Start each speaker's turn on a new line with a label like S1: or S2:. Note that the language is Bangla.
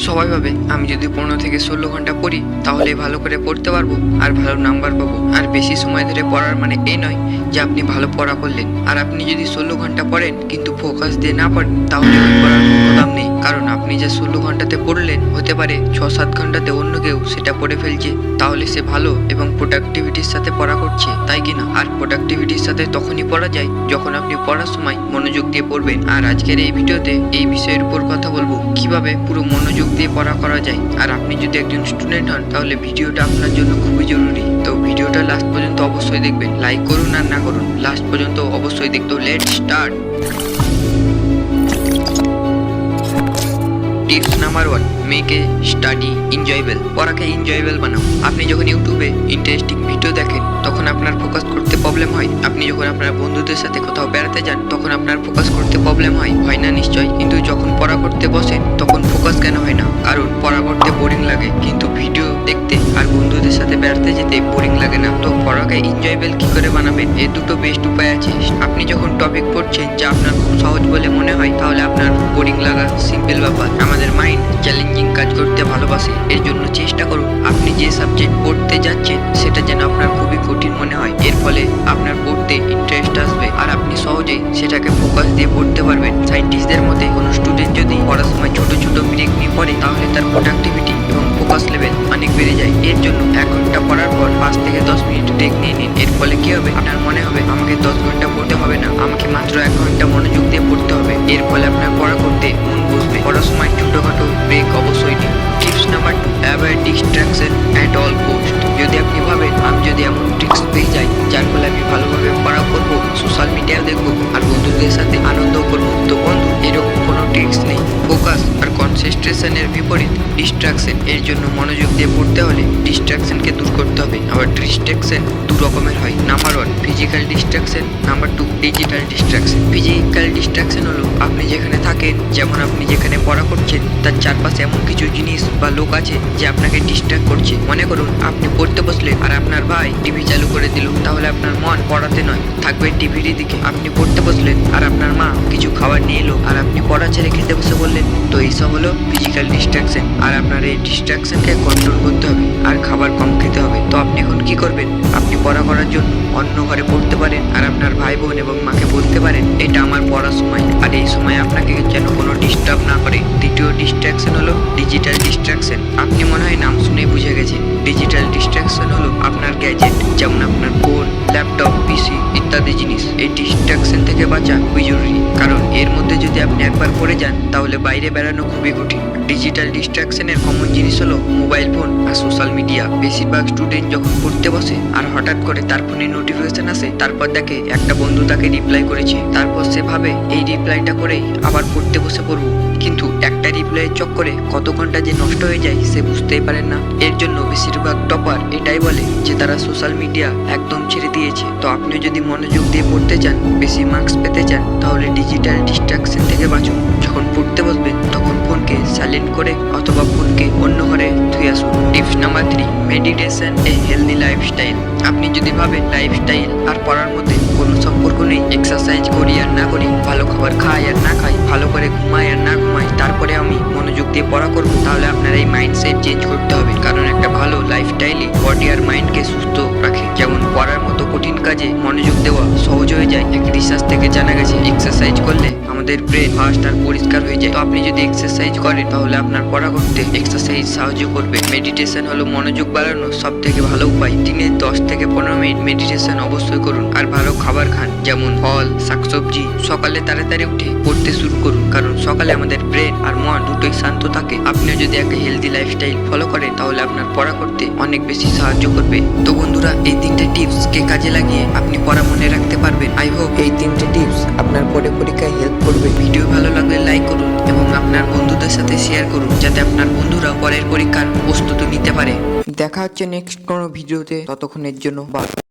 S1: সবাই ভাবে আমি যদি 15 থেকে 16 ঘন্টা পড়ি তাহলে ভালো করে পড়তে পারবো আর ভালো নাম্বার পাবো। আর বেশি সময় ধরে পড়ার মানে এই নয় যে আপনি ভালো পড়া করলেন। আর আপনি যদি 16 ঘন্টা পড়েন কিন্তু ফোকাস দিয়ে না পড়েন তাহলে ওই পড়ার কোনো দাম নেই। কারণ আপনি যে 16 ঘন্টাতে পড়লেন হতে পারে 6-7 ঘন্টাতে অন্য কেউ সেটা পড়ে ফেলছে, তাহলে সে ভালো এবং প্রোডাক্টিভিটির সাথে পড়া করছে, তাই কিনা? আর প্রোডাক্টিভিটির সাথে তখনই পড়া যায় যখন আপনি পড়ার সময় মনোযোগ দিয়ে পড়বেন। আর আজকের এই ভিডিওতে এই বিষয়ের উপর কথা বলবো, কিভাবে পুরো মনোযোগ দিয়ে পড়া করা যায়। আর আপনি যদি একজন স্টুডেন্ট হন তাহলে ভিডিওটা আপনার জন্য খুবই জরুরি। তো ভিডিওটা লাস্ট পর্যন্ত অবশ্যই দেখবেন, লাইক করুন আর না করুন লাস্ট পর্যন্ত অবশ্যই দেখতে। Let's start. Tips number 1, make a study enjoyable. পড়াকে এনজয়েবল বানাও। আপনি যখন ইউটিউবে ইন্টারেস্টিং ভিডিও দেখেন তখন আপনার ফোকাস করতে প্রবলেম হয়। আপনি যখন আপনার বন্ধুদের সাথে কোথাও বেড়াতে যান তখন আপনার ফোকাস করতে প্রবলেম হয়, হয় না নিশ্চয়? কিন্তু যখন পড়া করতে বসেন তখন ফোকাস কেন হয় না? কারণ পড়া করতে বোরিং লাগে, কিন্তু ভিডিও দেখতে আর বন্ধুদের সাথে বেড়াতে যেতে বোরিং লাগে না। তো পড়াকে এনজয়েবল কি করে বানাবেন? এর দুটো বেস্ট উপায় আছে। আপনি যখন টপিক পড়ছেন যা আপনার খুব সহজ বলে মনে হয় তাহলে আপনার বোরিং লাগা সিম্পল ব্যাপার। আমাদের মাইন্ড চ্যালেঞ্জিং কাজ করতে ভালোবাসে, এর জন্য চেষ্টা করুন আপনি যে সাবজেক্ট পড়তে যাচ্ছেন সেটা যেন আপনার খুবই কঠিন মনে হয়। এর ফলে আপনার পড়তে ইন্টারেস্ট আসবে আর আপনি সহজেই সেটাকে ফোকাস দিয়ে পড়তে পারবেন। সায়েন্টিস্টদের মতে কোনো স্টুডেন্ট যদি পড়ার সময় ছোট ছোট ব্রেক নিয়ে পড়ে তাহলে তার প্রোডাক্টিভিটি এবং ফোকাস লেভেল অনেক বেড়ে যায়। এর জন্য 1 ঘন্টা পড়ার পর 5 থেকে 10 মিনিট ব্রেক নিয়ে নিন। এর ফলে কি হবে? আপনার মনে হবে আমাকে 10 ঘন্টা পড়তে হবে না, আমাকে মাত্র 1 ঘন্টা মনোযোগ দিয়ে পড়তে হবে। এর ফলে আপনার পড়া করতে মন বসবে। পড়ার সময় ছোটখাটো ব্রেক অবশ্যই নিন। Tips number 2, avoid distraction at all cost. যদি আপনি ভাবেন আমি যদি এমন ট্রিক্স পেয়ে যাই যার ফলে আমি ভালোভাবে পড়া করবো, সোশ্যাল মিডিয়া দেখবো আর বন্ধুদের সাথে আনন্দ করবো, তো বন্ধু এরকম কোনো ট্রিক্স নেই। ফোকাস আর কনসেন্ট্রেশনের বিপরীত ডিস্ট্রাকশন। এর জন্য মনোযোগ দিয়ে পড়তে হলে ডিস্ট্রাকশনকে দূর করতে হবে। আবার ডিস্ট্রাকশন দু রকমের হয়। Number 1, physical distraction. Number 2, digital distraction. Physical distraction হলো আপনি যেখানে থাকেন, যেমন আপনি যেখানে পড়া করছেন তার চারপাশে এমন কিছু জিনিস বা লোক আছে যে আপনাকে ডিস্ট্রাক্ট করছে। মনে করুন আপনি পড়তে বসলেন আর আপনার ভাই টিভি চালু করে দিল, তাহলে আপনার মন পড়াতে নয় থাকবে টিভির দিকে। আপনি পড়তে বসলেন আর আপনার মা কিছু খাবার নিয়ে এলো আর আপনি পড়া ছেড়ে খেতে বসে বললেন। তো এইসব হলো ফিজিক্যাল ডিস্ট্রাকশন। আর আপনার এই ডিস্ট্রাকশনকে কন্ট্রোল করতে হবে আর খাবার কম খেতে হবে। তো আপনি এখন কি করবেন? আপনি পড়া করার জন্য অন্য ঘরে পড়তে পারেন আর আপনার ভাই বোন এবং মাকে বলতে পারেন এটা আমার পড়ার সময় আর এই সময় আপনাকে যেন কোনো ডিস্টার্ব না করে। দ্বিতীয় ডিস্ট্রাকশন হলো ডিজিটাল ডিস্ট্রাকশন। আপনি মনে হয় নাম শুনেই বুঝে গেছেন। ডিজিটাল ডিস্ট্রাকশন হলো আপনার গ্যাজেট, যেমন আপনার ফোন, ল্যাপটপ, পিসি ইত্যাদি জিনিস। এই ডিস্ট্রাকশন থেকে বাঁচা খুবই জরুরি, কারণ এর মধ্যে যদি আপনি একবার পড়ে যান তাহলে বাইরে বেড়ানো খুবই কঠিন। ডিজিটাল ডিস্ট্রাকশনের কমন জিনিস হলো মোবাইল ফোন আর সোশ্যাল মিডিয়া। বেশিরভাগ স্টুডেন্ট যখন পড়তে বসে আর হঠাৎ করে তার ফোনে নোটিফিকেশন আসে, তারপর দেখে একটা বন্ধু তাকে রিপ্লাই করেছে, তারপর সে ভাবে এই রিপ্লাইটা করেই আবার পড়তে বসে পড়বো, কিন্তু একটা রিপ্লাইয়ের চক্করে কত ঘন্টা যে নষ্ট হয়ে যায় সে বুঝতেই পারেন না। এর জন্য বেশিরভাগ টপার এটাই বলে যে তারা সোশ্যাল মিডিয়া একদম ছেড়ে দিয়েছে। তো আপনি যদি মনোযোগ দিয়ে পড়তে চান, বেশি মার্কস পেতে চান, তাহলে ডিজিটাল ডিস্ট্রাকশন থেকে বাঁচুন। যখন পড়তে বসবেন তখন ফোনকে সাইলেন্ট করে অথবা ফোনকে অন্য ঘরে ধুয়ে আসুন। টিপস নাম্বার 3, মেডিটেশন এ হেলদি লাইফস্টাইল। আপনি যদি ভাবেন লাইফস্টাইল আর পড়ার মধ্যে কোনো সম্পর্ক নেই, এক্সারসাইজ করি আর না করি, ভালো খাবার খাই আর না খাই, ভালো করে ঘুমাই আর না ঘুমাই, তারপরে আমি মনোযোগ দিয়ে পড়া করবো, তাহলে আপনার এই মাইন্ডসেট চেঞ্জ করতে হবে। কারণ একটা ভালো লাইফস্টাইলই বডি আর মাইন্ডকে সুস্থ রাখে। যেমন পড়ার মতো কঠিন কাজে মনোযোগ দেওয়া সহজ হয়ে যায়। এক রিসার্চ থেকে জানা গেছে এক্সারসাইজ করলে আমাদের ব্রেন ফাস্ট আর পরিষ্কার হয়ে যায়। তো আপনি যদি এক্সারসাইজ করেন তাহলে আপনার পড়া করতে এক্সারসাইজ সাহায্য করবে। মেডিটেশন হলো মনোযোগ বাড়ানোর সব থেকে ভালো উপায়। দিনে 10 থেকে 15 মিনিট মেডিটেশন অবশ্যই করুন আর ভালো খাবার খান, যেমন ফল, শাকসবজি। সকালে তাড়াতাড়ি উঠে পড়তে শুরু করুন, কারণ সকালে আমাদের ব্রেন আর মন দুটোই শান্ত থাকে। আপনিও যদি একটা হেলদি লাইফস্টাইল ফলো করেন তাহলে আপনার পড়া করতে অনেক বেশি সাহায্য করবে। তো বন্ধুরা এই 3টে টিপস কে কাজে লাগিয়ে আপনি পড়া মনে রাখতে পারবেন। আই হোপ এই 3টে টিপস আপনার পরীক্ষায় হেল্প করবে। ভিডিও ভালো লাগলে লাইক করুন এবং আপনার বন্ধুদের সাথে শেয়ার করুন, যাতে আপনার বন্ধুরা পরের পরীক্ষার প্রস্তুতি নিতে পারে। দেখা হচ্ছে নেক্সট কোনো ভিডিওতে, ততক্ষণের জন্য বাই।